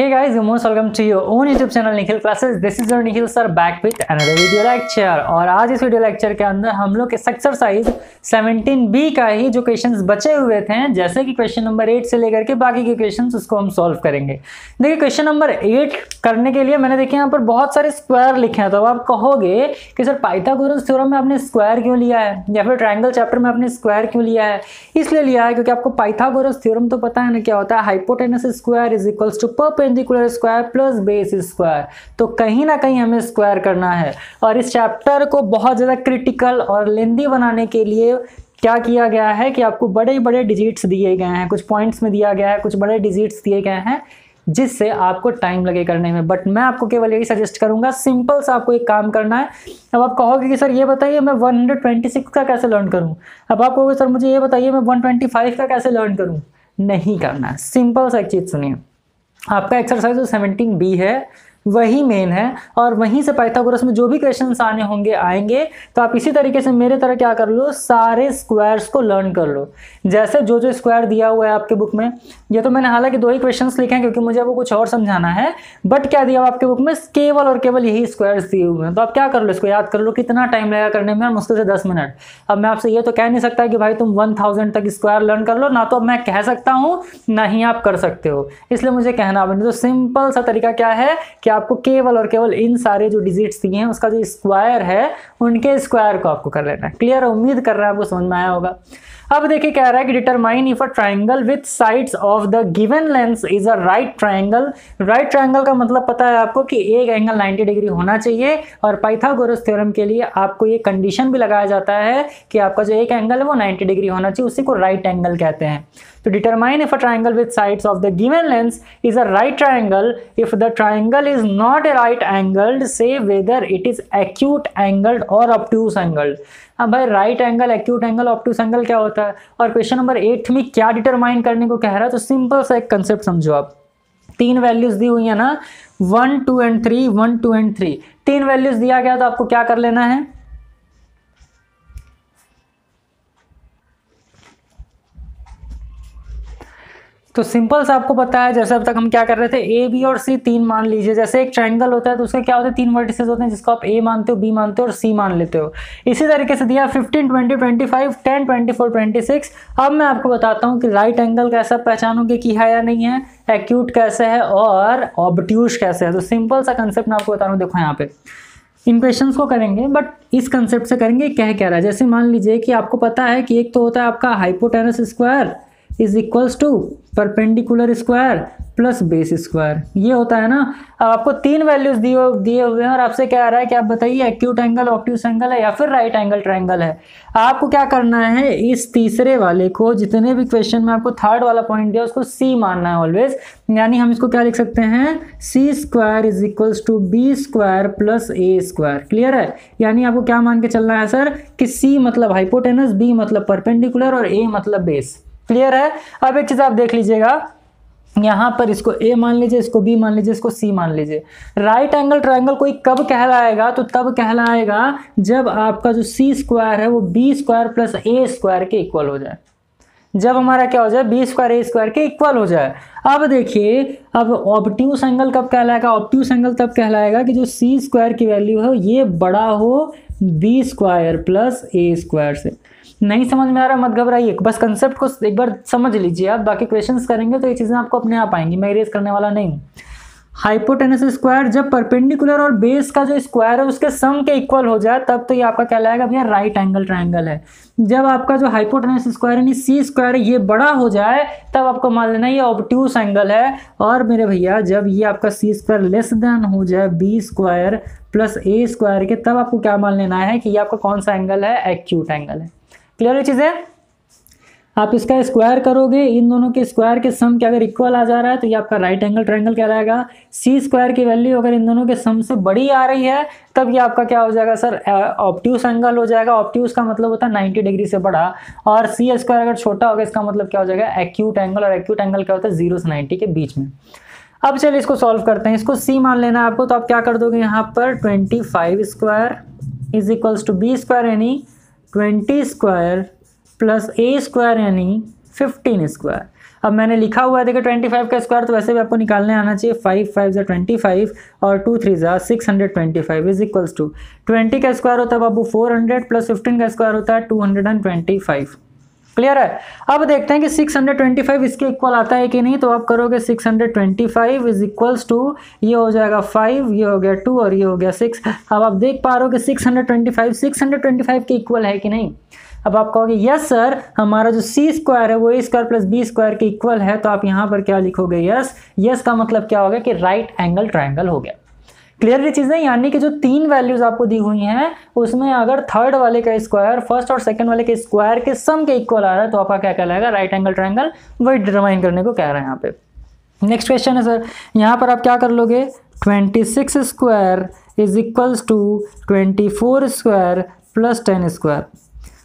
Hey guys, you're most welcome to your own YouTube channel Nikhil Classes. This is your Nikhil sir back with another video lecture. और आज इस video lecture के अंदर हम लोग इस एक्सरसाइज 17B का ही जो क्वेश्चंस बचे हुए थे, जैसे कि क्वेश्चन नंबर 8 से लेकर के बाकी के क्वेश्चंस, उसको हम सॉल्व करेंगे। देखिए क्वेश्चन नंबर 8 करने के लिए मैंने देखिए यहाँ पर बहुत सारे स्क्वायर लिखे हैं। तो आप कहोगे कि सर पाइथागोरस थ्योरम में आपने स्क्वायर क्यों लिया है, या फिर ट्रायंगल चैप्टर में आपने स्क्वायर क्यों लिया है? इसलिए लिया है क्योंकि आपको पाइथागोरस थ्योरम तो पता है ना क्या होता है, hypotenuse square is equals to perpendicular square plus base square. तो कहीं ना कहीं हमें स्क्वायर करना है, और इस चैप्टर को बहुत ज़्यादा क्रिटिकल और लेंदी बनाने के लिए क्या किया गया है कि आपको बड़े बड़े डिजिट्स दिए गए हैं, कुछ पॉइंट्स में दिया गया है, कुछ बड़े डिजिट्स दिए गए हैं जिससे आपको टाइम लगे करने में। बट मैं आपको केवल यही सजेस्ट करूंगा, सिंपल सा आपको एक काम करना है। अब आप कहोगे कि सर ये बताइए मैं 126 का कैसे लर्न करूं, अब आप कहोगे सर मुझे ये बताइए मैं 125 का कैसे लर्न करूं। नहीं करना है, सिंपल सा एक चीज़ सुनिए। आपका एक्सरसाइज जो 17B है वही मेन है, और वहीं से पाइथागोरस में जो भी क्वेश्चंस आने होंगे आएंगे। तो आप इसी तरीके से मेरे तरह क्या कर लो, सारे स्क्वायर्स को लर्न कर लो। जैसे जो जो स्क्वायर दिया हुआ है आपके बुक में, ये तो मैंने हालांकि 2 ही क्वेश्चंस लिखे हैं क्योंकि मुझे वो कुछ और समझाना है, बट क्या दिया हुआ आपके बुक में, केवल और केवल यही स्क्वायर्स दिए हुए हैं। तो आप क्या कर लो, इसको याद कर लो। कितना टाइम लगेगा करने में? मुश्किल से 10 मिनट। अब मैं आपसे ये तो कह नहीं सकता कि भाई तुम 1000 तक स्क्वायर लर्न कर लो ना, तो अब मैं कह सकता हूँ ना ही आप कर सकते हो, इसलिए मुझे कहना बने। तो सिंपल सा तरीका क्या है कि आपको केवल और केवल इन सारे जो डिजिट्स दिए हैं उसका जो स्क्वायर है उनके स्क्वायर को आपको कर लेना है। क्लियर है? उम्मीद कर रहा है आपको समझ में आया होगा। अब देखिए कह रहा है कि determine if a triangle with sides of the given length is a right triangle. Right triangle का मतलब पता है आपको कि एक एंगल 90 डिग्री होना चाहिए, और पाइथागोरस थ्योरम के लिए आपको ये कंडीशन भी लगाया जाता है कि आपका जो एक एंगल है वो 90 डिग्री होना चाहिए, उसी को राइट एंगल कहते हैं। तो determine if a triangle with sides of the given length is a right triangle if the triangle is not a right angled, say whether it is acute angled और obtuse angled. अब भाई right angle, acute angle, obtuse angle क्या होता है, और question number 8 में क्या determine करने को कह रहा है? तो सिंपल सा एक कंसेप्ट समझो आप। 3 वैल्यूज दी हुई है ना, 1 2 एंड 3, 1 2 एंड 3, 3 वैल्यूज दिया गया, तो आपको क्या कर लेना है, तो सिंपल सा आपको पता है जैसे अब तक हम क्या कर रहे थे, ए बी और सी 3 मान लीजिए। जैसे एक ट्रायंगल होता है तो उसके क्या होते हैं, 3 वर्टिसेस होते हैं जिसको आप ए मानते हो, बी मानते हो और सी मान लेते हो। इसी तरीके से दिया 15 20 25 10 24 26। अब मैं आपको बताता हूँ कि राइट एंगल कैसा पहचानोगे कि है या नहीं है, एक्यूट कैसे है और ऑब्ट्यूज कैसे है। तो सिंपल सा कंसेप्ट मैं आपको बता रहा हूँ। देखो यहाँ पे इन क्वेश्चंस को करेंगे बट इस कंसेप्ट से करेंगे। कह रहा है, जैसे मान लीजिए कि आपको पता है कि एक तो होता है आपका hypotenuse square is equals to perpendicular square plus base square, ये होता है ना। अब आपको 3 वैल्यूज दिए हुए हैं और आपसे क्या आ रहा है कि आप बताइए एक्यूट एंगल, ऑब्ट्यूज एंगल है या फिर राइट एंगल ट्रायंगल है। आपको क्या करना है, इस तीसरे वाले को, जितने भी क्वेश्चन में आपको थर्ड वाला पॉइंट दिया उसको सी मानना है ऑलवेज। यानी हम इसको क्या लिख सकते हैं, C square is equals to B square plus A square. Clear है? यानी आपको क्या मान के चलना है सर कि सी मतलब हाइपोटेनस, बी मतलब परपेंडिकुलर और ए मतलब बेस। क्लियर है? अब एक चीज आप देख लीजिएगा, यहां पर इसको ए मान लीजिए, इसको बी मान लीजिए, इसको सी मान लीजिए। राइट एंगल ट्रायंगल कोई कब कहलाएगा, तो तब कहलाएगा जब आपका जो सी स्क्वायर है वो B square plus A square के इक्वल हो जाए। जब हमारा क्या हो जाए, बी स्क्वायर ए स्क्वायर के इक्वल हो जाए। अब देखिए, अब ऑब्ट्यूज एंगल कब कहलाएगा, ऑब्ट्यूज एंगल तब कहलाएगा कि जो सी स्क्वायर की वैल्यू है ये बड़ा हो B square plus A square से। नहीं समझ में आ रहा मत घबराइए, बस कंसेप्ट को एक बार समझ लीजिए आप। बाकी क्वेश्चंस करेंगे तो ये चीज़ें आपको अपने आप आएंगी, मैं इरेज करने वाला नहीं हूँ। हाइपोटेनस स्क्वायर जब परपेंडिकुलर और बेस का जो स्क्वायर है उसके सम के इक्वल हो जाए तब तो ये आपका कहलाएगा भैया राइट एंगल ट्रायंगल है। जब आपका जो हाइपोटेनस स्क्वायर यानी सी स्क्वायर है ये बड़ा हो जाए तब आपको मान लेना ये ऑब्ट्यूज एंगल है। और मेरे भैया जब ये आपका सी स्क्वायर लेस देन हो जाए B square plus A square के, तब आपको क्या मान लेना है कि ये आपका कौन सा एंगल है, एक्यूट एंगल है। क्लियर है चीज़ें? आप इसका स्क्वायर करोगे, इन दोनों के स्क्वायर के सम के अगर इक्वल आ जा रहा है तो ये आपका राइट एंगल ट्रायंगल कहलाएगा। सी स्क्वायर की वैल्यू अगर इन दोनों के सम से बड़ी आ रही है तब ये आपका क्या हो जाएगा सर, ऑब्ट्यूज एंगल हो जाएगा। ऑब्ट्यूज का मतलब होता है 90 डिग्री से बड़ा, और सी स्क्वायर अगर छोटा होगा इसका मतलब क्या हो जाएगा, एक्यूट एंगल। और एक्यूट एंगल क्या होता है, 0 से 90 के बीच में। अब चलिए इसको सॉल्व करते हैं। इसको सी मान लेना है आपको, तो आप क्या कर दोगे, यहाँ पर 25 square is equals to B square यानी 20 स्क्वायर प्लस ए स्क्वायर यानी 15 स्क्वायर। अब मैंने लिखा हुआ है देखिए 25 का स्क्वायर, तो वैसे भी आपको निकालने आना चाहिए। 5 5 ज़ा 25 और 2 3 ज़ा 625 इज इक्वल्स टू 20 का स्क्वायर होता है बाबू 400 प्लस 15 का स्क्वायर होता है 225। क्लियर है। अब देखते हैं कि 625 इसके इक्वल आता है कि नहीं। तो आप करोगे 625 इज इक्वल्स टू, ये हो जाएगा 5, ये हो गया 2 और ये हो गया 6। अब आप देख पा रहे हो कि 625 के इक्वल है कि नहीं। अब आप कहोगे यस सर, हमारा जो सी स्क्वायर है वो ए स्क्वायर प्लस बी स्क्वायर के इक्वल है। तो आप यहाँ पर क्या लिखोगे, यस। यस का मतलब क्या होगा कि राइट एंगल ट्रायंगल हो गया। क्लियरली चीज़ें, यानी कि जो 3 वैल्यूज आपको दी हुई हैं उसमें अगर थर्ड वाले का स्क्वायर फर्स्ट और सेकंड वाले के स्क्वायर के सम के इक्वल आ रहा है तो आपका क्या कहलाएगा, राइट एंगल ट्रायंगल। वही डिटरमाइन करने को कह रहे हैं यहाँ पे। नेक्स्ट क्वेश्चन है सर, यहाँ पर आप क्या कर लोगे, 26 square is equals to 24 square plus 10 square.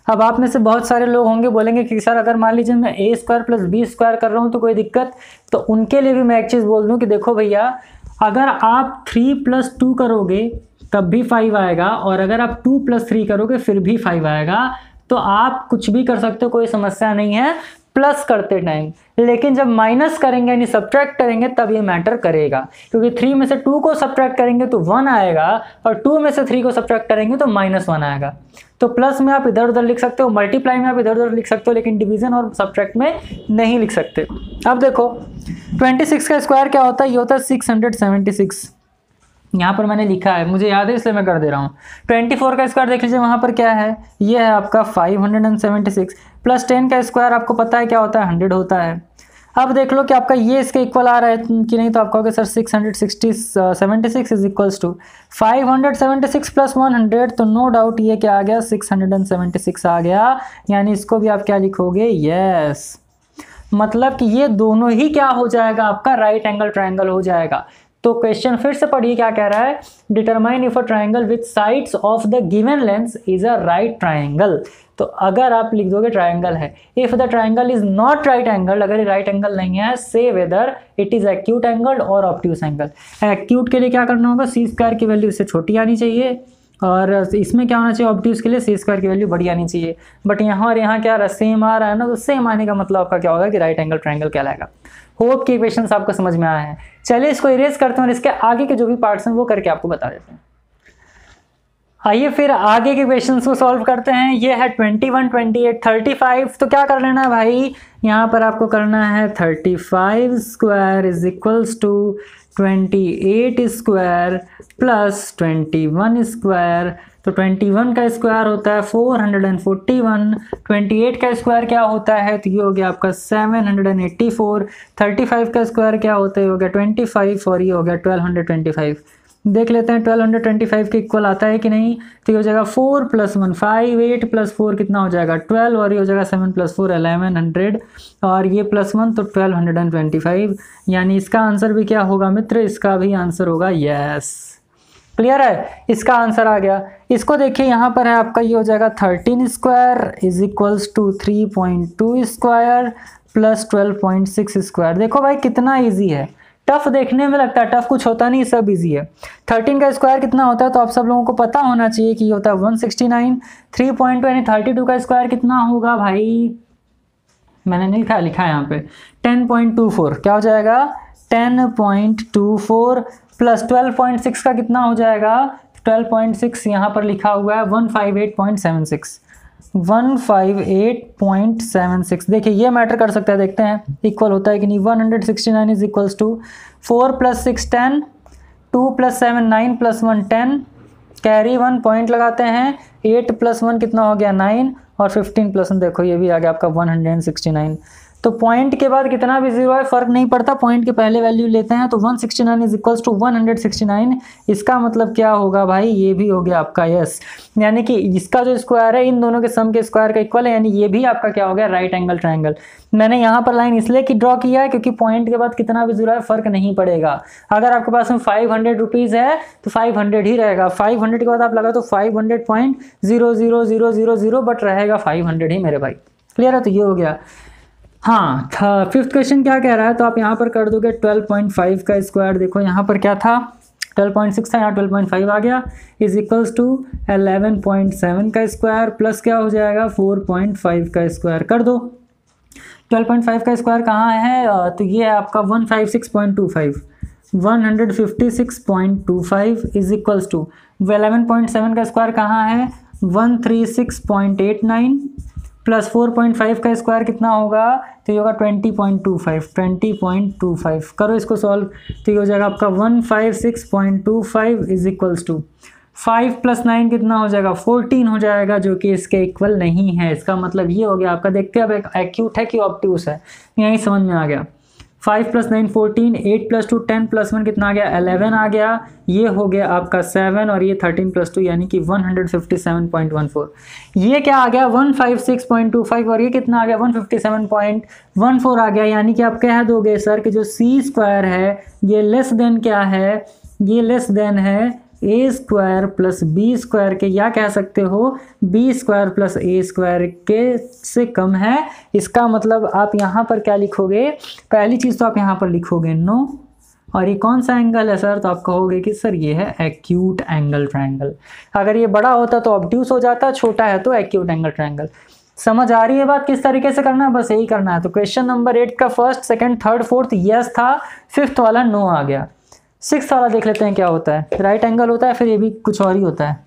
अब आप में से बहुत सारे लोग होंगे बोलेंगे कि सर अगर मान लीजिए मैं ए स्क्वायर प्लस बी स्क्वायर कर रहा हूँ तो कोई दिक्कत। तो उनके लिए भी मैं एक चीज़ बोल दूँ कि देखो भैया, अगर आप 3 + 2 करोगे तब भी 5 आएगा, और अगर आप 2 + 3 करोगे फिर भी 5 आएगा। तो आप कुछ भी कर सकते हो, कोई समस्या नहीं है प्लस करते टाइम। लेकिन जब माइनस करेंगे यानी सब्ट्रैक्ट करेंगे तब ये मैटर करेगा, क्योंकि 3 में से 2 को सब्ट्रैक्ट करेंगे तो 1 आएगा, और 2 में से 3 को सब्ट्रैक्ट करेंगे तो -1 आएगा। तो प्लस में आप इधर उधर लिख सकते हो, मल्टीप्लाई में आप इधर उधर लिख सकते हो, लेकिन डिवीजन और सब्ट्रैक्ट में नहीं लिख सकते। अब देखो 26 का स्क्वायर क्या होता है, ये होता है 676। यहाँ पर मैंने लिखा है, मुझे याद है इसलिए मैं कर दे रहा हूँ। 24 का स्क्वायर देख लीजिए, वहाँ पर क्या है, ये है आपका 576 प्लस 10 का स्क्वायर आपको पता है क्या होता है, 100 होता है। अब देख लो कि आपका ये इसके इक्वल आ रहा है कि नहीं। तो आप कहोगे sir 676 is equals to 576 plus 100, तो नो डाउट ये क्या आ गया, 676 आ गया। यानी इसको भी आप क्या लिखोगे, यस। मतलब कि ये दोनों ही क्या हो जाएगा, आपका राइट एंगल ट्रायंगल हो जाएगा। तो क्वेश्चन फिर से पढ़िए क्या कह रहा है, determine if a triangle with sides of the given length is a right triangle. तो अगर आप लिख दोगे ट्रायंगल है, if the triangle is not right angle, अगर ये राइट एंगल नहीं है, से whether it is acute angle और ऑब्ट्यूज एंगल। एक्यूट के लिए क्या करना होगा, सी स्क्वायर की वैल्यू इससे छोटी आनी चाहिए, और इसमें क्या होना चाहिए, ऑब्ट्यूज के लिए सी स्क्वायर की वैल्यू बड़ी आनी चाहिए। बट यहाँ और यहाँ क्या सेम आ रहा है ना, तो सेम आने का मतलब आपका क्या होगा कि राइट एंगल ट्रायंगल कहलाएगा। होप कि इक्वेशंस आपको समझ में आया है। चलिए इसको इरेज करते हैं और इसके आगे के जो भी पार्ट्स हैं वो करके आपको बता देते हैं। आइए फिर आगे के क्वेश्चंस को सॉल्व करते हैं। ये है 21, 28, 35। तो क्या कर लेना है भाई, यहाँ पर आपको करना है 35 square is equals to 28 square plus 21 square. तो 21 का स्क्वायर होता है 441, 28 का स्क्वायर क्या होता है, तो ये हो गया आपका 784, 35 का स्क्वायर क्या होता है, हो गया 25, और ये हो गया 1225। देख लेते हैं 1225 के इक्वल आता है कि नहीं। तो ये हो जाएगा 4 + 1 5, 8 + 4 कितना हो जाएगा 12, और ये हो जाएगा 7 + 4 1100, और ये +1 तो 1225। यानी इसका आंसर भी क्या होगा मित्र, इसका भी आंसर होगा यस। क्लियर है, इसका आंसर आ गया। इसको देखिए यहाँ पर है आपका, ये हो जाएगा 13 square is equals to 3.2 square plus 12.6 square. देखो भाई कितना ईजी है, टफ देखने में लगता है, टफ कुछ होता नहीं, सब इजी है। 13 का स्क्वायर कितना होता है, तो आप सब लोगों को पता होना चाहिए कि ये होता है 169। 3.2 यानी 32 का स्क्वायर कितना होगा भाई, मैंने नहीं लिखा है यहाँ पे, 10.24 क्या हो जाएगा 10.24 प्लस 12.6 का कितना हो जाएगा 12.6, यहाँ पर लिखा हुआ है 158.76। 158.76 देखिए ये मैटर कर सकता है, देखते हैं इक्वल होता है कि नहीं। 169 is equals to 4 + 6 10, 2 + 7 9 + 1 10, carry 1 point लगाते हैं, 8 + 1 कितना हो गया 9, और 15 + 1 देखो ये भी आ गया आपका 169। तो पॉइंट के बाद कितना भी जीरो है फर्क नहीं पड़ता, पॉइंट के पहले वैल्यू लेते हैं। तो 169 इज इक्वल्स टू 169, इसका मतलब क्या होगा भाई, ये भी हो गया आपका यस। यानी कि इसका जो स्क्वायर है इन दोनों के सम के स्क्वायर का इक्वल है, यानी ये भी आपका क्या हो गया राइट एंगल ट्रायंगल। मैंने यहाँ पर लाइन इसलिए की ड्रॉ किया है क्योंकि पॉइंट के बाद कितना भी जीरो है फर्क नहीं पड़ेगा। अगर आपके पास में 500 रुपीज़ है तो 500 ही रहेगा, 500 के बाद आप लगा तो 500.00000, बट रहेगा 500 ही मेरे भाई। क्लियर है, तो ये हो गया। हाँ था 5th क्वेश्चन क्या कह रहा है, तो आप यहाँ पर कर दोगे 12.5 का स्क्वायर। देखो यहाँ पर क्या था 12.6 था, यहाँ 12.5 आ गया, इज इक्वल्स टू 11.7 का स्क्वायर प्लस क्या हो जाएगा 4.5 का स्क्वायर। कर दो, 12.5 का स्क्वायर कहाँ है? तो ये है आपका 156.25, 156.25 इज इक्वल्स टू 11.7 का स्क्वायर कहाँ है? 136.89 प्लस 4.5 का स्क्वायर कितना होगा? तो ये होगा 20.25, 20.25 करो इसको सॉल्व, तो ये हो जाएगा आपका 156.25 इज इक्वल्स टू 5 + 9 कितना हो जाएगा? 14 हो जाएगा, जो कि इसके इक्वल नहीं है। इसका मतलब ये हो गया आपका। देखते हैं अब एक्यूट है कि ऑब्ट्यूस है, यही समझ में आ गया। 5 + 9 14, 8 + 2 10 + 1 कितना आ गया? 11 आ गया। ये हो गया आपका 7 और ये 13 + 2 यानी कि 157.14। ये क्या आ गया? 156.25 और ये कितना आ गया? 157.14 आ गया। यानी कि आप कह दोगे सर कि जो सी स्क्वायर है ये लेस देन क्या है? ये लेस देन है ए स्क्वायर प्लस बी स्क्वायर के, या कह सकते हो B square plus A square के से कम है। इसका मतलब आप यहाँ पर क्या लिखोगे? पहली चीज़ तो आप यहाँ पर लिखोगे नो। और ये कौन सा एंगल है सर? तो आप कहोगे कि सर ये है एक्यूट एंगल ट्रायंगल। अगर ये बड़ा होता तो ऑब्ट्यूस हो जाता, छोटा है तो एक्यूट एंगल ट्रायंगल। समझ आ रही है बात किस तरीके से करना है? बस यही करना है। तो क्वेश्चन नंबर 8 का first, second, third, fourth yes था, फिफ्थ वाला नो आ गया। सिक्स वाला देख लेते हैं क्या होता है। राइट एंगल होता है, फिर ये भी कुछ और ही होता है।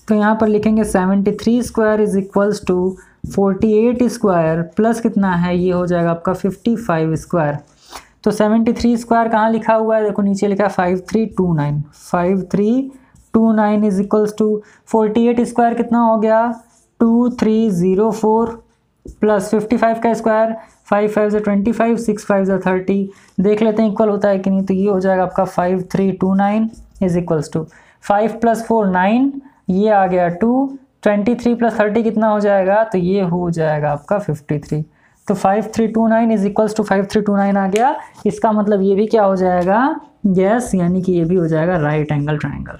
तो यहाँ पर लिखेंगे 73 square is equals to 48 square plus कितना है? ये हो जाएगा आपका 55 स्क्वायर। तो 73 स्क्वायर कहाँ लिखा हुआ है? देखो नीचे लिखा है 5329, 5329 इज इक्वल्स टू 48 स्क्वायर कितना हो गया? 2304 प्लस 55 का स्क्वायर 5 5 से 25, 6 5 से 30। देख लेते हैं इक्वल होता है कि नहीं। तो ये हो जाएगा आपका 5329 इज इक्वल्स टू 5 + 4 9, ये आ गया 2, 23 + 30 कितना हो जाएगा? तो ये हो जाएगा आपका 53। तो 5329 इज इक्वल्स टू 5329 आ गया। इसका मतलब ये भी क्या हो जाएगा? यस, यानी कि ये भी हो जाएगा राइट एंगल ट्रायंगल।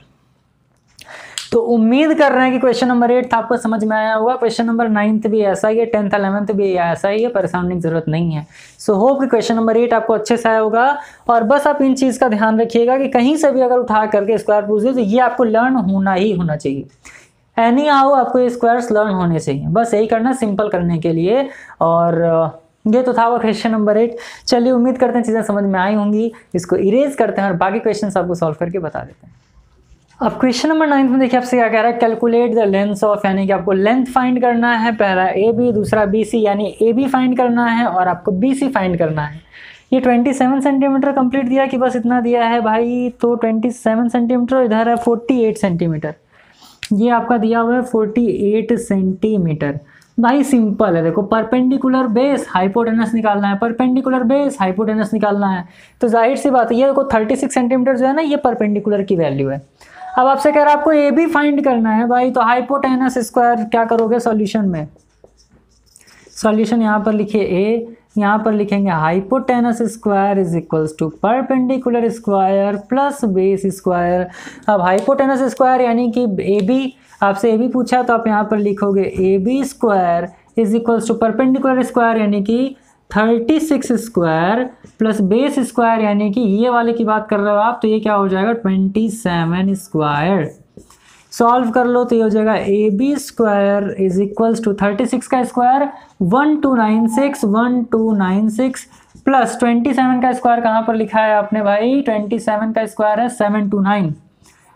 तो उम्मीद कर रहे हैं कि क्वेश्चन नंबर 8 आपको समझ में आया होगा। क्वेश्चन नंबर 9 भी ऐसा ही है, 10th 11th भी ऐसा ही है, परेशान होने की जरूरत नहीं है। सो होप कि क्वेश्चन नंबर 8 आपको अच्छे से आया होगा। और बस आप इन चीज़ का ध्यान रखिएगा कि कहीं से भी अगर उठा करके स्क्वायर पूछ दे तो ये आपको लर्न होना ही होना चाहिए। एनी हाउ आपको ये स्क्वायर्स लर्न होने चाहिए, बस यही करना सिंपल करने के लिए। और ये तो था वो क्वेश्चन नंबर 8। चलिए उम्मीद करते हैं चीज़ें समझ में आई होंगी। इसको इरेज करते हैं और बाकी क्वेश्चन आपको सॉल्व करके बता देते हैं। अब क्वेश्चन नंबर 9 में देखिए आपसे क्या कह रहा है? कैलकुलेट द लेंथ ऑफ, यानी कि आपको लेंथ फाइंड करना है। पहला ए बी, दूसरा बी सी, यानी ए बी फाइंड करना है और आपको बी सी फाइंड करना है। ये 27 सेंटीमीटर कंप्लीट दिया कि बस इतना दिया है भाई? तो 27 सेंटीमीटर, इधर है 48 सेंटीमीटर, ये आपका दिया हुआ है 48 सेंटीमीटर। भाई सिंपल है, देखो परपेंडिकुलर बेस हाइपोटेनस निकालना है, परपेंडिकुलर बेस हाइपोटेनस निकालना है। तो जाहिर सी बात है, ये देखो 36 सेंटीमीटर जो है ना, ये परपेंडिकुलर की वैल्यू है। अब आपसे कह रहा है आपको ए बी फाइंड करना है भाई, तो हाइपोटेनस स्क्वायर क्या करोगे सॉल्यूशन में? सॉल्यूशन यहाँ पर लिखिए ए, यहाँ पर लिखेंगे hypotenuse square is equals to perpendicular square plus base square. अब हाइपोटेनस स्क्वायर यानी कि ए बी, आपसे ए बी पूछा तो आप यहाँ पर लिखोगे A B square is equals to perpendicular square यानी कि 36 स्क्वायर प्लस बेस स्क्वायर यानी कि ये वाले की बात कर रहे हो आप, तो ये क्या हो जाएगा 27 स्क्वायर। सॉल्व कर लो तो ये हो जाएगा A B square is equals to 36 का स्क्वायर 1296 प्लस 27 का स्क्वायर कहाँ पर लिखा है आपने भाई? 27 का स्क्वायर है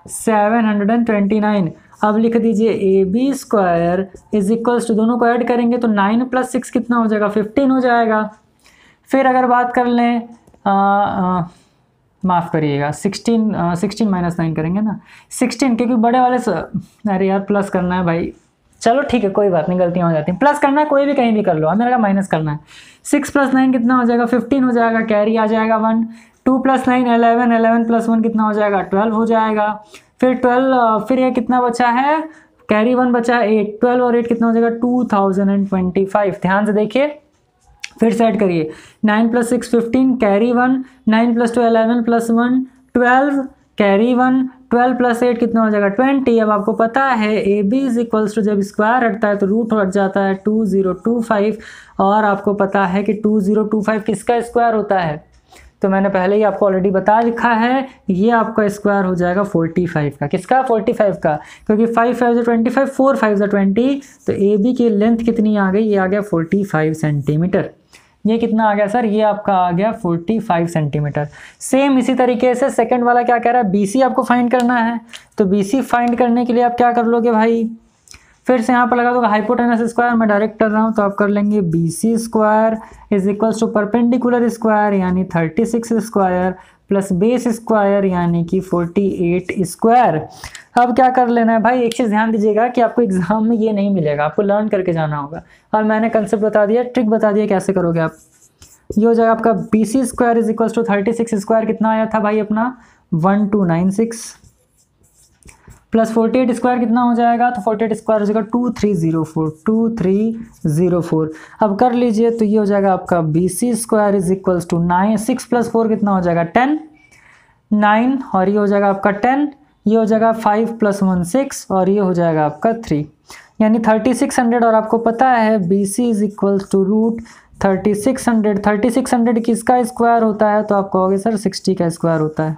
729। अब लिख दीजिए A B square is equals to, दोनों को ऐड करेंगे तो 9 + 6 कितना हो जाएगा? 15 हो जाएगा। फिर अगर बात कर लें माफ़ करिएगा 16 - 9 करेंगे ना, 16, क्योंकि बड़े वाले अरे यार प्लस करना है भाई, चलो ठीक है कोई बात नहीं, गलतियाँ हो जाती हैं। प्लस करना है कोई भी कहीं भी कर लो, मेरा माइनस करना है। 6 + 9 कितना हो जाएगा? 15 हो जाएगा, कैरी आ जाएगा 1। 2 + 9 11, 11 + 1 कितना हो जाएगा? 12 हो जाएगा। फिर 12, फिर ये कितना बचा है? कैरी 1 बचा है 8, 12 और 8 कितना हो जाएगा? 2025। ध्यान से देखिए, फिर से ऐड करिए 9 + 6 15, कैरी 1, 9 + 2 11 + 1 12, कैरी 1, 12 + 8 कितना हो जाएगा? 20। अब आपको पता है A B is equals to, जब स्क्वायर हटता है तो रूट हट जाता है, 2025। और आपको पता है कि 2025 किसका स्क्वायर होता है? तो मैंने पहले ही आपको ऑलरेडी बता लिखा है, ये आपका स्क्वायर हो जाएगा 45 का। किसका? 45 का, क्योंकि 5 5 से 25, 4 5 से 20, तो ए बी की लेंथ कितनी आ गई? ये आ गया 45 सेंटीमीटर। ये कितना आ गया सर? ये आपका आ गया 45 सेंटीमीटर। सेम इसी तरीके से सेकंड वाला क्या कह रहा है? BC आपको फाइंड करना है। तो BC फाइंड करने के लिए आप क्या कर लोगे भाई? फिर से यहाँ पर लगा दोगे हाइपोटेनस स्क्वायर, मैं डायरेक्ट कर रहा हूँ तो आप कर लेंगे BC square is equals to perpendicular square यानी 36 स्क्वायर प्लस बेस स्क्वायर यानी कि 48 स्क्वायर। अब क्या कर लेना है भाई? एक चीज़ ध्यान दीजिएगा कि आपको एग्जाम में ये नहीं मिलेगा, आपको लर्न करके जाना होगा। और मैंने कंसेप्ट बता दिया, ट्रिक बता दिया कैसे करोगे आप। ये हो जाएगा आपका BC square is equals to 36 square, कितना आया था भाई अपना? 1296 प्लस 48 स्क्वायर कितना हो जाएगा? तो 48 स्क्वायर हो जाएगा 2304। अब कर लीजिए तो ये हो जाएगा आपका BC square is equals to 9, 6 plus 4 कितना हो जाएगा? 10, 9 और ये हो जाएगा आपका 10, ये हो जाएगा 5 प्लस 1 6 और ये हो जाएगा आपका 3 यानी 3600। और आपको पता है BC is equals to root 3600 किसका स्क्वायर होता है? तो आप कहोगे सर 60 का स्क्वायर होता है।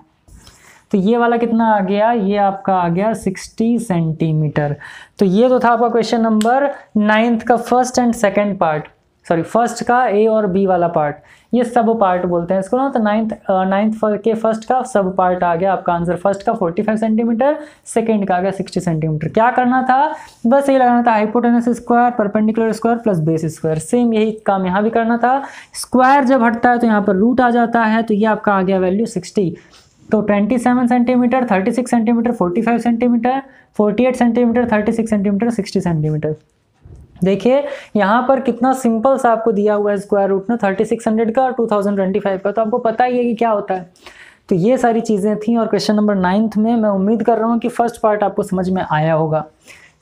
तो ये वाला कितना आ गया? ये आपका आ गया 60 सेंटीमीटर। तो ये तो था आपका क्वेश्चन नंबर 9th का first and second part, sorry first का A और B वाला पार्ट, ये सब पार्ट बोलते हैं इसको ना। तो 9th के फर्स्ट का सब पार्ट आ गया आपका आंसर। फर्स्ट का 45 सेंटीमीटर, सेकंड का आ गया 60 सेंटीमीटर। क्या करना था? बस ये लगाना था hypotenuse square, perpendicular square plus base square. Same यही काम यहाँ भी करना था। स्क्वायर जब हटता है तो यहाँ पर रूट आ जाता है, तो ये आपका आ गया वैल्यू 60। तो 27 centimetre, 36 centimetre, 45 centimetre, 48 centimetre, 36 centimetre, 60 centimetre. देखिए यहाँ पर कितना सिंपल सा आपको दिया हुआ है स्क्वायर रूट में 3600 का और 2025 का, तो आपको पता ही है कि क्या होता है। तो ये सारी चीज़ें थी और क्वेश्चन नंबर 9th में मैं उम्मीद कर रहा हूँ कि फर्स्ट पार्ट आपको समझ में आया होगा।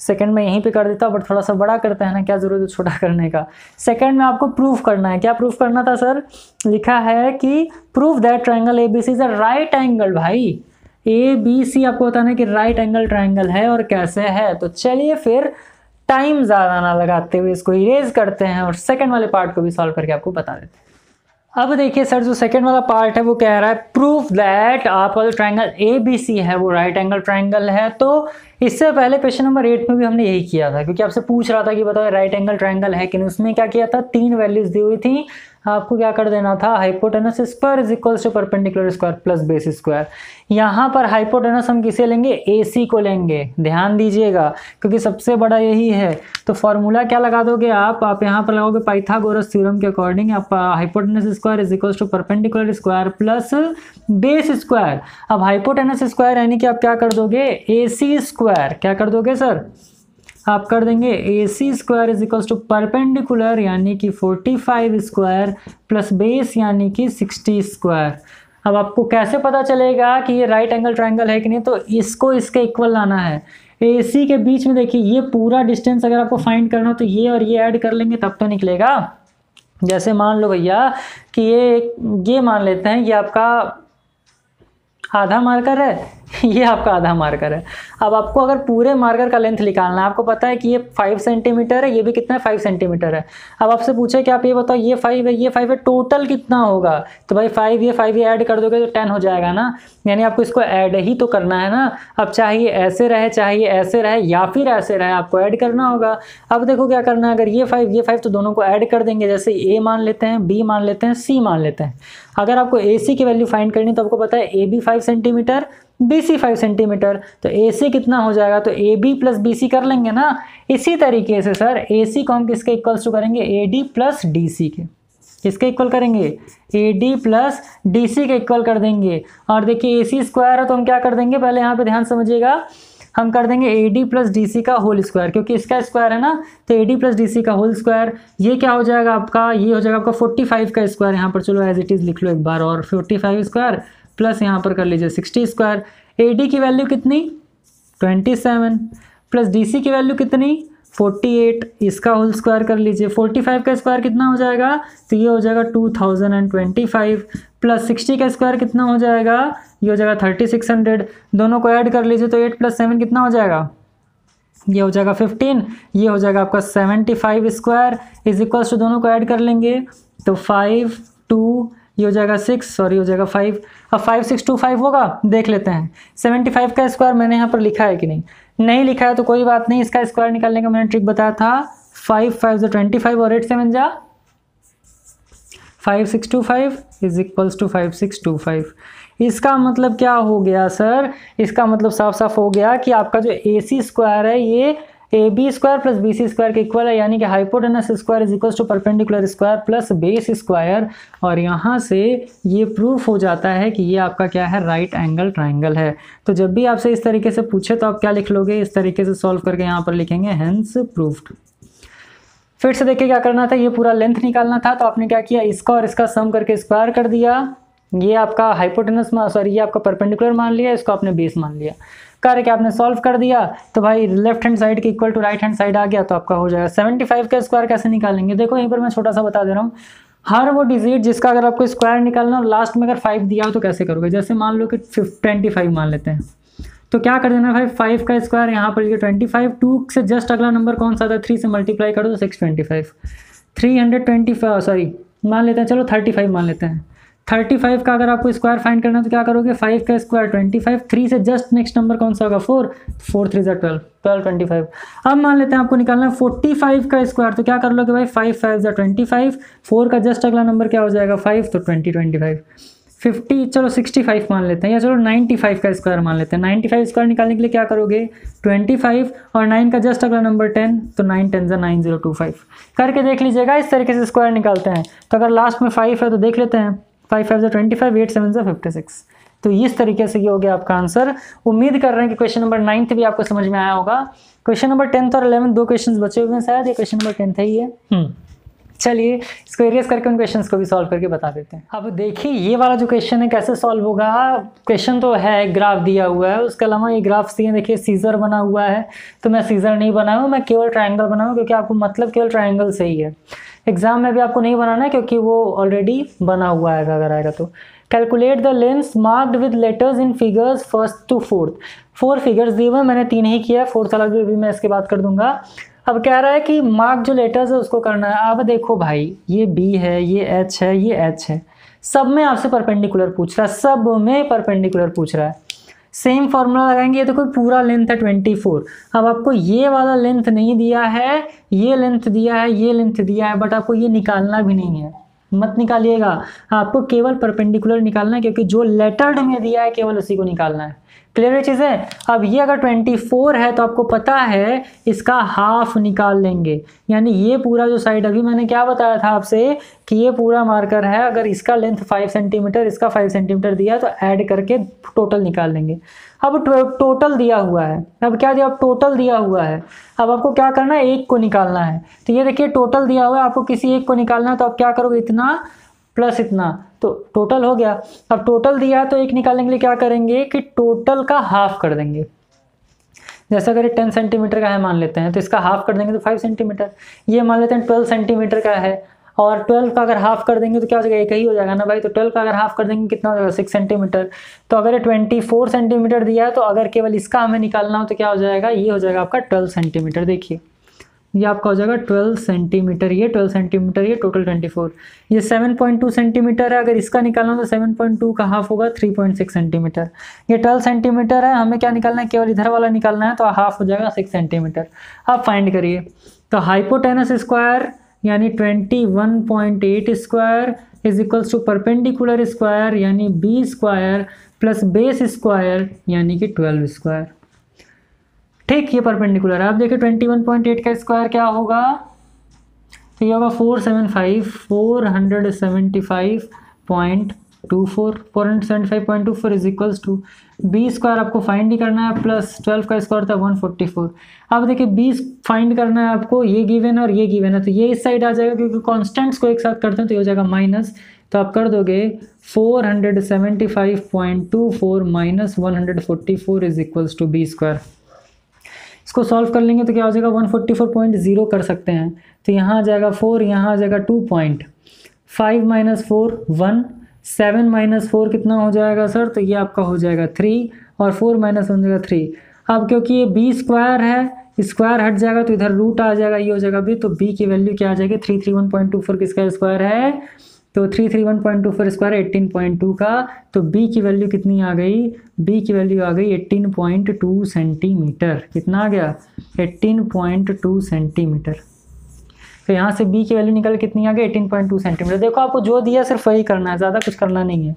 सेकंड में यहीं पे कर देता, बट थोड़ा सा बड़ा करते हैं ना, क्या जरूरत है छोटा करने का। सेकंड में आपको प्रूफ करना है। क्या प्रूफ करना था सर? लिखा है कि proof that triangle ABC is a right angle. भाई ABC आपको बताना है कि राइट एंगल ट्रायंगल है और कैसे है। तो चलिए फिर टाइम ज़्यादा ना लगाते हुए इसको इरेज करते हैं और सेकंड वाले पार्ट को भी सॉल्व करके आपको बता देते हैं। अब देखिए सर, जो सेकंड वाला पार्ट है वो कह रहा है प्रूफ दैट आपका जो ट्रायंगल ABC है वो राइट एंगल ट्रायंगल है। तो इससे पहले क्वेश्चन नंबर 8 में भी हमने यही किया था, क्योंकि आपसे पूछ रहा था कि बताओ राइट एंगल ट्रायंगल है कि नहीं। उसमें क्या किया था? 3 वैल्यूज दी हुई थी, आपको क्या कर देना था? Hypotenuse square is equals to perpendicular square plus base square. यहाँ पर हाइपोटेनस हम किसे लेंगे? AC को लेंगे। ध्यान दीजिएगा क्योंकि सबसे बड़ा यही है। तो फॉर्मूला क्या लगा दोगे आप यहाँ पर लगाओगे पाइथागोरस थ्योरम के अकॉर्डिंग। आप hypotenuse square is equals to perpendicular square plus base square. अब हाइपोटेनस स्क्वायर यानी कि आप क्या कर दोगे? AC square. क्या कर दोगे सर? आप कर देंगे AC square is equals to perpendicular यानी कि 45 स्क्वायर प्लस बेस यानी कि 60 स्क्वायर। अब आपको कैसे पता चलेगा कि ये राइट एंगल ट्रायंगल है कि नहीं? तो इसको इसके इक्वल लाना है। AC के बीच में देखिए ये पूरा डिस्टेंस अगर आपको फाइंड करना हो तो ये और ये ऐड कर लेंगे तब तो निकलेगा। जैसे मान लो भैया कि ये मान लेते हैं ये आपका आधा मार्कर है, ये आपका आधा मार्कर है। अब आपको अगर पूरे मार्कर का लेंथ निकालना है, आपको पता है कि ये 5 सेंटीमीटर है, ये भी कितना है? 5 सेंटीमीटर है। अब आपसे पूछे कि आप ये बताओ ये 5 है, ये 5 है, टोटल कितना होगा? तो भाई 5 ये ऐड कर दोगे तो 10 हो जाएगा ना। यानी आपको इसको ऐड ही तो करना है ना। अब चाहे ऐसे रहे, चाहे ऐसे रहे या फिर ऐसे रहे, आपको ऐड करना होगा। अब देखो क्या करना है, अगर ये 5 तो दोनों को ऐड कर देंगे। जैसे A मान लेते हैं, B मान लेते हैं, C मान लेते हैं। अगर आपको AC की वैल्यू फाइंड करनी तो आपको पता है AB 5 सेंटीमीटर, BC 5 सेंटीमीटर, तो AC कितना हो जाएगा? तो AB प्लस BC कर लेंगे ना। इसी तरीके से सर AC को हम किसके इक्वल्स टू करेंगे? AD प्लस DC के। किसके इक्वल करेंगे? AD प्लस DC के इक्वल कर देंगे। और देखिए AC स्क्वायर है तो हम क्या कर देंगे? पहले यहाँ पे ध्यान समझिएगा, हम कर देंगे AD प्लस DC का होल स्क्वायर, क्योंकि इसका स्क्वायर है ना। तो AD प्लस DC का होल स्क्वायर, ये क्या हो जाएगा आपका? ये हो जाएगा आपका 45 का स्क्वायर। यहाँ पर चलो एज इट इज़ लिख लो एक बार और, 45 स्क्वायर प्लस यहाँ पर कर लीजिए 60 स्क्वायर। AD की वैल्यू कितनी? 27 प्लस DC की वैल्यू कितनी? 48, इसका होल स्क्वायर कर लीजिए। 45 का स्क्वायर कितना हो जाएगा? तो ये हो जाएगा 2025 प्लस 60 का स्क्वायर कितना हो जाएगा? ये हो जाएगा 3600। दोनों को ऐड कर लीजिए तो 8 प्लस 7 कितना हो जाएगा? ये हो जाएगा 15। ये हो जाएगा आपका 75 स्क्वायर इज इक्वल्स टू, दोनों को ऐड कर लेंगे तो 5 2, ये हो जाएगा 6, सॉरी हो जाएगा 5। अब 5625 होगा, देख लेते हैं 75 का स्क्वायर मैंने यहाँ पर लिखा है कि नहीं लिखा है तो कोई बात नहीं, इसका स्क्वायर निकालने का मैंने ट्रिक बताया था। 5 5 25 और 8 7 जा 5625 इज इक्वल्स टू 5625। इसका मतलब क्या हो गया सर, इसका मतलब साफ साफ हो गया कि आपका जो AC स्क्वायर है ये AB square plus BC square के इक्वल है, यानी कि hypotenuse square is equals to perpendicular square plus base square. और यहाँ से ये प्रूफ हो जाता है कि ये आपका क्या है, राइट एंगल ट्राइंगल है। तो जब भी आपसे इस तरीके से पूछे तो आप क्या लिख लोगे, इस तरीके से सॉल्व करके यहाँ पर लिखेंगे हेंस प्रूफ्ड। फिर से देखिए क्या करना था, ये पूरा लेंथ निकालना था तो आपने क्या किया, इसका और इसका सम करके स्क्वायर कर दिया। ये आपका हाइपोटेनस सॉरी ये आपका परपेंडिकुलर मान लिया, इसको आपने बेस मान लिया, करके आपने सॉल्व कर दिया तो भाई लेफ्ट हैंड साइड के equal to right hand side आ गया तो आपका हो जाएगा। 75 का स्क्वायर कैसे निकालेंगे, देखो यहीं पर मैं छोटा सा बता दे रहा हूँ। हर वो डिजिट जिसका अगर आपको स्क्वायर निकालना और लास्ट में अगर 5 दिया हो तो कैसे करोगे, जैसे मान लो कि 25 मान लेते हैं तो क्या कर देना भाई, 5 का स्क्वायर यहाँ पर 25, 2 से जस्ट अगला नंबर कौन सा था, 3 से मल्टीप्लाई करो तो 625, 325 सॉरी मान लेते हैं, चलो 35 मान लेते हैं। 35 का अगर आपको स्क्वायर फाइंड करना है तो क्या करोगे, 5 का स्क्वायर 25, 3 से जस्ट नेक्स्ट नंबर कौन सा होगा 4, 4 3 12, 12 25। अब मान लेते हैं आपको निकालना है 45 का स्क्वायर, तो क्या कर लोगे भाई, 5 5 25, 4 का जस्ट अगला नंबर क्या हो जाएगा 5, तो 20 25, 50 चलो 65 मान लेते हैं, या चलो 95 का स्क्वायर मान लेते हैं। 95 स्क्वायर निकालने के लिए क्या करोगे, 25 और 9 का जस्ट अगला नंबर 10, तो 9 10 9025 करके देख लीजिएगा। इस तरीके से स्क्वायर निकालते हैं। तो अगर लास्ट में 5 है तो देख लेते हैं, 5 5 25, 8 7 56। तो इस तरीके से ये हो गया आपका आंसर। उम्मीद कर रहे हैं कि क्वेश्चन नंबर 9 भी आपको समझ में आया होगा। क्वेश्चन नंबर 10 और 11 दो क्वेश्चन बचे हुए हैं, शायद ये क्वेश्चन नंबर 10 ही है। चलिए इसको एरियस करके उन क्वेश्चंस को भी सॉल्व करके बता देते हैं। अब देखिए ये वाला जो क्वेश्चन है कैसे सॉल्व होगा। क्वेश्चन तो है, ग्राफ दिया हुआ है, उसके अलावा ये ग्राफ्स दिए, देखिए सीजर बना हुआ है, तो मैं सीजर नहीं बनाया हूँ, मैं केवल ट्रायंगल बनाऊँ क्योंकि आपको मतलब केवल ट्रायंगल से ही है। एग्जाम में भी आपको नहीं बनाना है क्योंकि वो ऑलरेडी बना हुआ है अगर आएगा तो। Calculate the lengths marked with letters in figures first to fourth. 4 figures दिए हुए, मैंने 3 ही किया, फोर्थ वाला भी मैं इसके बाद कर दूंगा। अब कह रहा है कि मार्क जो लेटर्स है उसको करना है। अब देखो भाई ये B है, ये H है, ये H है, सब में आपसे परपेंडिकुलर पूछ रहा है, सब में परपेंडिकुलर पूछ रहा है। सेम फॉर्मूला लगाएंगे, ये तो कोई पूरा लेंथ है 24। अब आपको ये वाला लेंथ नहीं दिया है, ये लेंथ दिया है, ये लेंथ दिया है, बट आपको ये निकालना भी नहीं है, मत निकालिएगा। आपको केवल परपेंडिकुलर निकालना है क्योंकि जो लेटर्ड में दिया है केवल उसी को निकालना है। क्लियर है चीज़ें। अब ये अगर 24 है तो आपको पता है इसका हाफ निकाल लेंगे, यानी ये पूरा जो साइड अभी मैंने क्या बताया था आपसे कि ये पूरा मार्कर है, अगर इसका लेंथ 5 सेंटीमीटर, इसका 5 सेंटीमीटर दिया है तो ऐड करके टोटल निकाल लेंगे। अब टोटल दिया हुआ है, अब क्या दिया, अब टोटल दिया हुआ है, अब आपको क्या करना है, एक को निकालना है। तो ये देखिए टोटल दिया हुआ है, आपको किसी एक को निकालना है, तो आप क्या करोगे, इतना प्लस इतना, तो टोटल हो गया। अब टोटल दिया है तो एक निकालने के लिए क्या करेंगे कि टोटल का हाफ कर देंगे। जैसे अगर ये 10 सेंटीमीटर का है मान लेते हैं तो इसका हाफ कर देंगे तो 5 सेंटीमीटर। ये मान लेते हैं 12 सेंटीमीटर का है और 12 का अगर हाफ कर देंगे तो क्या हो जाएगा, एक ही हो जाएगा ना भाई। तो 12 का अगर हाफ कर देंगे कितना हो जाएगा, 6 सेंटीमीटर। तो अगर ये 24 सेंटीमीटर दिया है तो अगर केवल इसका हमें निकालना हो तो क्या हो जाएगा, ये हो जाएगा आपका 12 सेंटीमीटर। देखिए ये आपका हो जाएगा 12 सेंटीमीटर, ये 12 सेंटीमीटर, ये टोटल 24। ये 7.2 सेंटीमीटर है, अगर इसका निकालना हो तो 7.2 का हाफ होगा 3.6 सेंटीमीटर। ये 12 सेंटीमीटर है, हमें क्या निकालना है, केवल इधर वाला निकालना है, तो हाफ हो जाएगा 6 सेंटीमीटर। अब फाइंड करिए, तो हाइपोटेनस स्क्वायर यानी 21.8 square is equals to perpendicular square यानी B square plus base square यानी कि 12 स्क्वायर। ठीक, ये परपेंडिकुलर है। आप देखिए 21.8 का स्क्वायर क्या होगा, तो ये होगा 475.24 is equals to B square आपको फाइंड ही करना है प्लस 12 का स्क्वायर था 144। अब देखिए B फाइंड करना है आपको, ये गिवन है और ये गिवन है, तो ये इस साइड आ जाएगा क्योंकि कॉन्स्टेंट्स को एक साथ करते हैं तो ये हो जाएगा माइनस। तो आप कर दोगे 475.24 minus 144 is equals to B square. इसको सॉल्व कर लेंगे तो क्या हो जाएगा, 144.0 कर सकते हैं। तो यहाँ आ जाएगा 4, यहाँ आ जाएगा 2.5 माइनस 4 1, 7 माइनस 4 कितना हो जाएगा सर, तो ये आपका हो जाएगा 3 और 4 माइनस 1 हो जाएगा 3। अब क्योंकि ये B स्क्वायर है, स्क्वायर हट जाएगा तो इधर रूट आ जाएगा, ये हो जाएगा B, तो B की वैल्यू क्या आ जाएगी 331.24 किसका स्क्वायर है, तो 331.24 स्क्वायर 18.2 का, तो बी की वैल्यू कितनी आ गई, बी की वैल्यू आ गई 18.2 सेंटीमीटर। कितना आ गया, 18.2 सेंटीमीटर। तो यहाँ से बी की वैल्यू निकल कितनी आ गई, 18.2 सेंटीमीटर। देखो आपको जो दिया सिर्फ वही करना है, ज़्यादा कुछ करना नहीं है।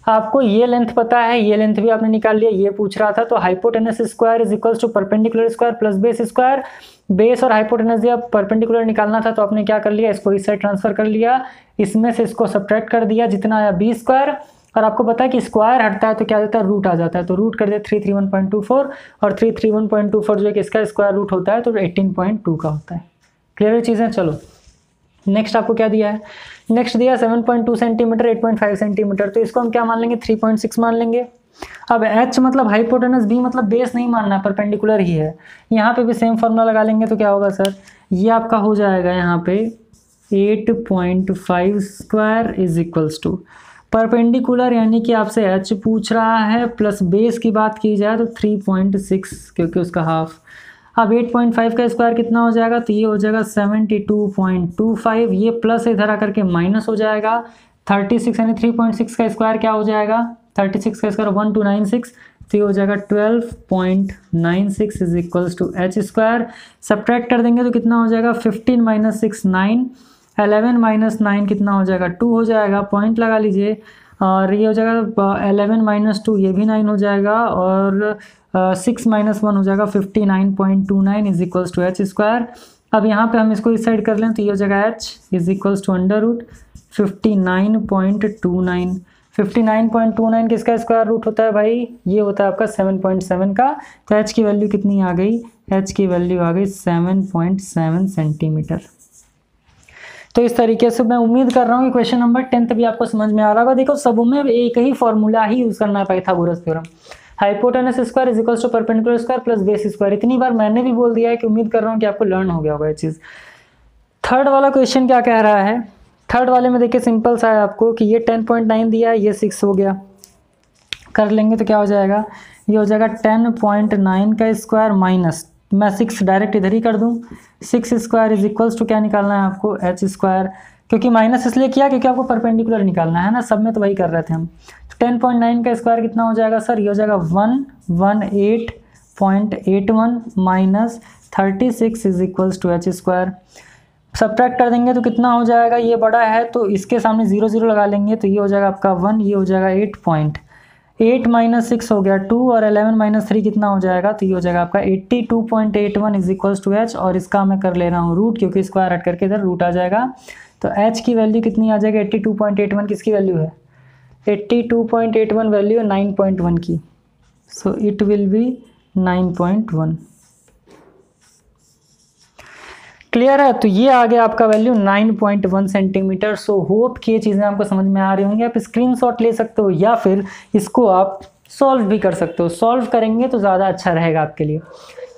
आपको ये लेंथ पता है, ये लेंथ भी आपने निकाल लिया, ये पूछ रहा था। तो hypotenuse square is equals to perpendicular square plus base square. Base और हाइपोटेनस दिया, परपेंडिकुलर निकालना था तो आपने क्या कर लिया, इसको इस साइड ट्रांसफर कर लिया, इसमें से इसको सब्ट्रैक्ट कर दिया, जितना आया बी स्क्वायर। और आपको पता है कि स्क्वायर हटता है तो क्या देता है, रूट आ जाता है, तो रूट कर दिया 331.24, और 331.24 जो है कि इसका स्क्वायर रूट होता है तो 18.2 का होता है। क्लियर चीज़ें। चलो नेक्स्ट आपको क्या दिया है, नेक्स्ट दिया 7.2 सेंटीमीटर 8.5 सेंटीमीटर, तो इसको हम क्या मान लेंगे, 3.6 मान लेंगे। अब h मतलब हाइपोटेनस, b मतलब बेस नहीं मानना है, परपेंडिकुलर ही है। यहाँ पे भी सेम फॉर्मूला लगा लेंगे तो क्या होगा सर, ये आपका हो जाएगा यहाँ पे 8.5 square is equals to perpendicular, यानी कि आपसे h पूछ रहा है, प्लस बेस की बात की जाए तो 3.6 क्योंकि उसका हाफ। अब 8.5 का स्क्वायर कितना हो जाएगा, तो ये हो जाएगा 72.25, ये प्लस इधर आकर के माइनस हो जाएगा 36, यानी 3.6 का स्क्वायर क्या हो जाएगा, 36 का स्क्वायर 1296, तो ये हो जाएगा 12.96 is equals to H square. Subtract कर देंगे तो कितना हो जाएगा, 15 माइनस 6 9, 11 माइनस 9 कितना हो जाएगा, 2 हो जाएगा, पॉइंट लगा लीजिए। और ये हो जाएगा 11 माइनस 2, ये भी 9 हो जाएगा, और 6 माइनस 1 हो जाएगा 59.29 is equals to H square. अब यहाँ पे हम इसको इस साइड कर लें तो ये हो जाएगा h is equals to under root 59.29। 59.29 किसका स्क्वायर रूट होता है भाई, ये होता है आपका 7.7 का। तो h की वैल्यू कितनी आ गई, h की वैल्यू आ गई 7.7 सेंटीमीटर। तो इस तरीके से मैं उम्मीद कर रहा हूँ कि क्वेश्चन नंबर 10 भी आपको समझ में आ रहा होगा। देखो सबों में एक ही फॉर्मूला ही यूज करना है, Pythagoras theorem. Hypotenuse square is equals to perpendicular square plus base square. इतनी बार मैंने भी बोल दिया है कि उम्मीद कर रहा हूँ कि आपको लर्न हो गया होगा ये चीज़। थर्ड वाला क्वेश्चन क्या कह रहा है, थर्ड वाले में देखिए सिंपल सा है आपको कि ये 10.9 दिया है, ये 6 हो गया, कर लेंगे तो क्या हो जाएगा, ये हो जाएगा 10.9 का स्क्वायर माइनस, मैं 6 डायरेक्ट इधर ही कर दूं, 6 स्क्वायर इज इक्वल्स टू क्या निकालना है आपको, एच स्क्वायर। क्योंकि माइनस इसलिए किया क्योंकि आपको परपेंडिकुलर निकालना है ना, सब में तो वही कर रहे थे हम। 10.9 का स्क्वायर कितना हो जाएगा सर, ये हो जाएगा 118.81 minus 36 is equals to H square. Subtract कर देंगे तो कितना हो जाएगा, ये बड़ा है तो इसके सामने 0 0 लगा लेंगे तो ये हो जाएगा आपका 1, ये हो जाएगा 8 माइनस 6 हो गया 2, और 11 माइनस 3 कितना हो जाएगा, तो ये हो जाएगा आपका 82.81 इज इक्वल्स टू एच। और इसका मैं कर ले रहा हूँ रूट, क्योंकि स्क्वायर हट करके इधर रूट आ जाएगा। तो एच की वैल्यू कितनी आ जाएगी, 82.81 किसकी वैल्यू है, 82.81 वैल्यू है 9.1 की, so it will B 9.1। Clear है, तो ये आ गया आपका वैल्यू 9.1 सेंटीमीटर। सो होप कि ये चीज़ें आपको समझ में आ रही होंगी। आप स्क्रीनशॉट ले सकते हो या फिर इसको आप सॉल्व भी कर सकते हो, सॉल्व करेंगे तो ज़्यादा अच्छा रहेगा आपके लिए।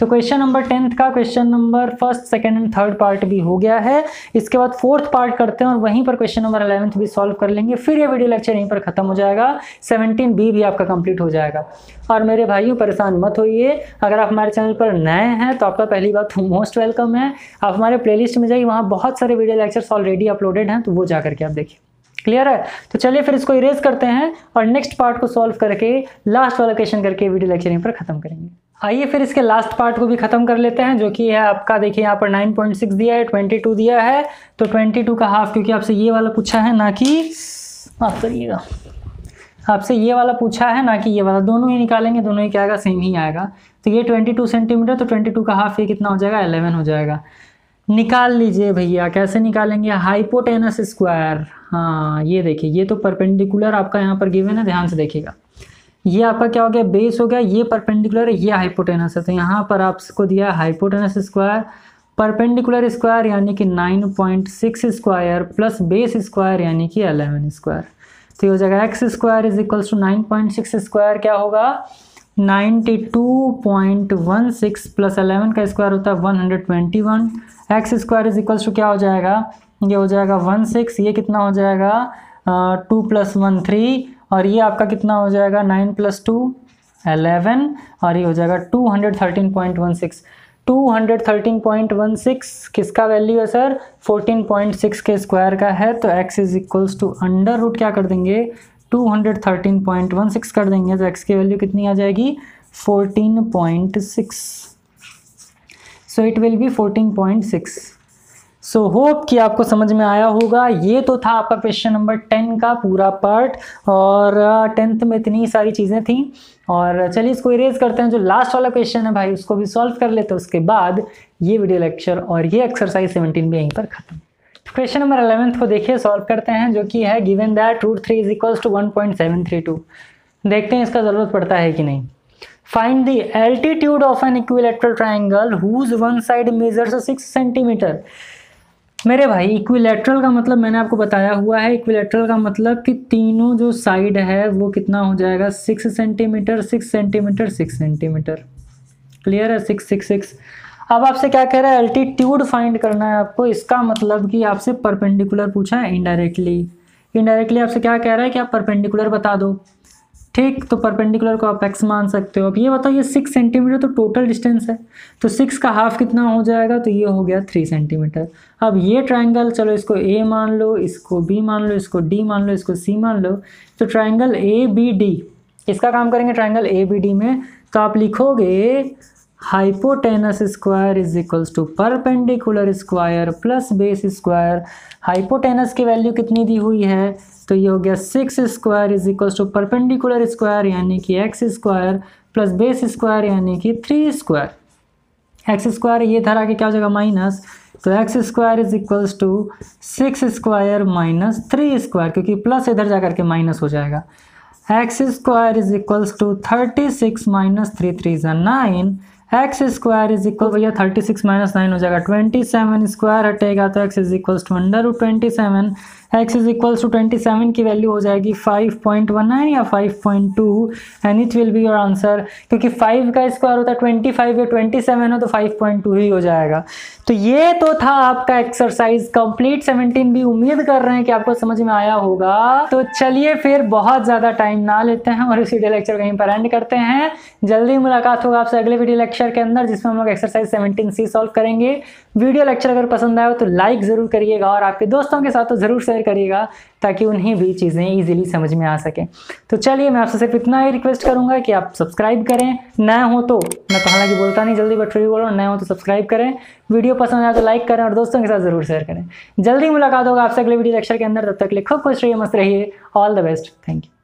तो क्वेश्चन नंबर 10 का question number first, second and third part भी हो गया है। इसके बाद फोर्थ पार्ट करते हैं और वहीं पर क्वेश्चन नंबर 11 भी सॉल्व कर लेंगे। फिर ये वीडियो लेक्चर यहीं पर खत्म हो जाएगा, 17B भी आपका कंप्लीट हो जाएगा। और मेरे भाइयों परेशान मत होइए, अगर आप हमारे चैनल पर नए हैं तो आपका पहली बात मोस्ट वेलकम है। आप हमारे प्लेलिस्ट में जाइए, वहाँ बहुत सारे वीडियो लेक्चर्स ऑलरेडी अपलोडेड हैं, तो वो जा करके आप देखिए। क्लियर है, तो चलिए फिर इसको इरेज करते हैं और नेक्स्ट पार्ट को सॉल्व करके लास्ट वाला क्वेश्चन करके वीडियो लेक्चर यहीं पर खत्म करेंगे। आइए फिर इसके लास्ट पार्ट को भी खत्म कर लेते हैं, जो कि है आपका, देखिए यहाँ पर 9.6 दिया है, 22 दिया है, तो 22 का हाफ, क्योंकि आपसे ये वाला पूछा है ना कि, माफ करिएगा, आपसे ये वाला पूछा है ना कि ये वाला, दोनों ही निकालेंगे, दोनों ही क्या आएगा, सेम ही आएगा। तो ये 22 सेंटीमीटर, तो 22 का हाफ ये कितना हो जाएगा, 11 हो जाएगा। निकाल लीजिए भैया, कैसे निकालेंगे, हाइपोटेनस स्क्वायर। हाँ ये देखिए, ये तो परपेंडिकुलर आपका यहाँ पर गिवन है, ध्यान से देखिएगा। ये आपका क्या हो गया, बेस हो गया, ये परपेंडिकुलर है, ये हाइपोटेनस है, तो यहाँ पर आपको दिया है हाइपोटेनस स्क्वायर, परपेंडिकुलर स्क्वायर यानी कि 9.6 स्क्वायर प्लस बेस स्क्वायर यानी कि 11 स्क्वायर। तो ये हो जाएगा X square is equals to 9.6 square क्या होगा, 92.16 प्लस 11 का स्क्वायर होता है 121। X square is equals to क्या हो जाएगा, ये हो जाएगा 16, ये कितना हो जाएगा 2 + 1 3, और ये आपका कितना हो जाएगा 9 + 2 11, और ये हो जाएगा 213.16। 213.16 किसका वैल्यू है सर? 14.6 के स्क्वायर का है। तो x is equals to under root क्या कर देंगे? 213.16 कर देंगे। तो x की वैल्यू कितनी आ जाएगी? 14.6। So it will B 14.6। So hope कि आपको समझ में आया होगा। ये तो था आपका क्वेश्चन नंबर 10 का पूरा पार्ट, और 10th में इतनी सारी चीज़ें थी। और चलिए इसको इरेज करते हैं। जो लास्ट वाला क्वेश्चन है भाई उसको भी सॉल्व कर लेते हैं, उसके बाद ये वीडियो लेक्चर और ये एक्सरसाइज 17 भी यहीं पर खत्म। क्वेश्चन नंबर 11 को देखिए, सॉल्व करते हैं, जो कि है given that √3 is equals to 1.732। देखते हैं इसका ज़रूरत पड़ता है कि नहीं। Find the altitude of an equilateral triangle whose one side measures 6 centimetre. मेरे भाई इक्विलैटरल का मतलब मैंने आपको बताया हुआ है। इक्विलैटरल का मतलब कि तीनों जो साइड है वो कितना हो जाएगा? 6 सेंटीमीटर 6 सेंटीमीटर 6 सेंटीमीटर। क्लियर है? 6 6 6। अब आपसे क्या कह रहा है? एल्टीट्यूड फाइंड करना है आपको। इसका मतलब कि आपसे परपेंडिकुलर पूछा है इनडायरेक्टली। इनडायरेक्टली आपसे क्या कह रहा है कि आप परपेंडिकुलर बता दो। ठीक, तो परपेंडिकुलर को आप x मान सकते हो। अब ये बताओ, ये 6 सेंटीमीटर तो टोटल डिस्टेंस है, तो 6 का हाफ कितना हो जाएगा? तो ये हो गया 3 सेंटीमीटर। अब ये ट्रायंगल, चलो इसको a मान लो, इसको b मान लो, इसको d मान लो, इसको c मान लो। तो ट्रायंगल ABD, इसका काम करेंगे ट्रायंगल ABD में। तो आप लिखोगे hypotenuse square is equals to perpendicular square plus base square. Hypotenuse की वैल्यू कितनी दी हुई है? तो ये हो गया 6 square is equals to perpendicular square यानी कि x square plus base square यानी कि 3 स्क्वायर। x स्क्वायर ये धरा के क्या हो जाएगा? माइनस। तो x square is equals to 6 square minus 3 square, क्योंकि प्लस इधर जाकर के माइनस हो जाएगा। x square is equals to 36 minus 3 3 is 9। X square is equal, भैया 36 माइनस 9 हो जाएगा 27, स्क्वायर हटेगा तो x is equals to under root 27। x is equals to 27 की वैल्यू हो जाएगी 5.19 या 5.2 and it will be your answer. क्योंकि 5 का स्क्वायर होता है 25 या 27 हो तो 5.2 ही हो जाएगा। तो ये तो था आपका एक्सरसाइज कंप्लीट 17 भी। उम्मीद कर रहे हैं कि आपको समझ में आया होगा। तो चलिए फिर बहुत ज़्यादा टाइम ना लेते हैं और इस वीडियो लेक्चर कहीं पर एंड करते हैं। जल्दी मुलाकात होगा आपसे अगले वीडियो लेक्चर के अंदर, जिसमें हम लोग एक्सरसाइज 17C सॉल्व करेंगे। वीडियो लेक्चर अगर पसंद आए तो लाइक ज़रूर करिएगा और आपके दोस्तों के साथ तो ज़रूर शेयर करिएगा, ताकि उन्हें भी चीज़ें ईजिली समझ में आ सकें। तो चलिए मैं आपसे सिर्फ इतना ही रिक्वेस्ट करूंगा कि आप सब्सक्राइब करें। नए हो तो, मैं तो हालांकि बोलता नहीं जल्दी, बट फिर भी बोलो, नए हो तो सब्सक्राइब करें, वीडियो पसंद आए तो लाइक करें और दोस्तों के साथ ज़रूर शेयर करें। जल्दी मुलाकात होगा आपसे अगले वीडियो लेक्चर के अंदर। तब तक के लिए खूब खुश रहिए, मस्त रहिए। All the best. Thank you.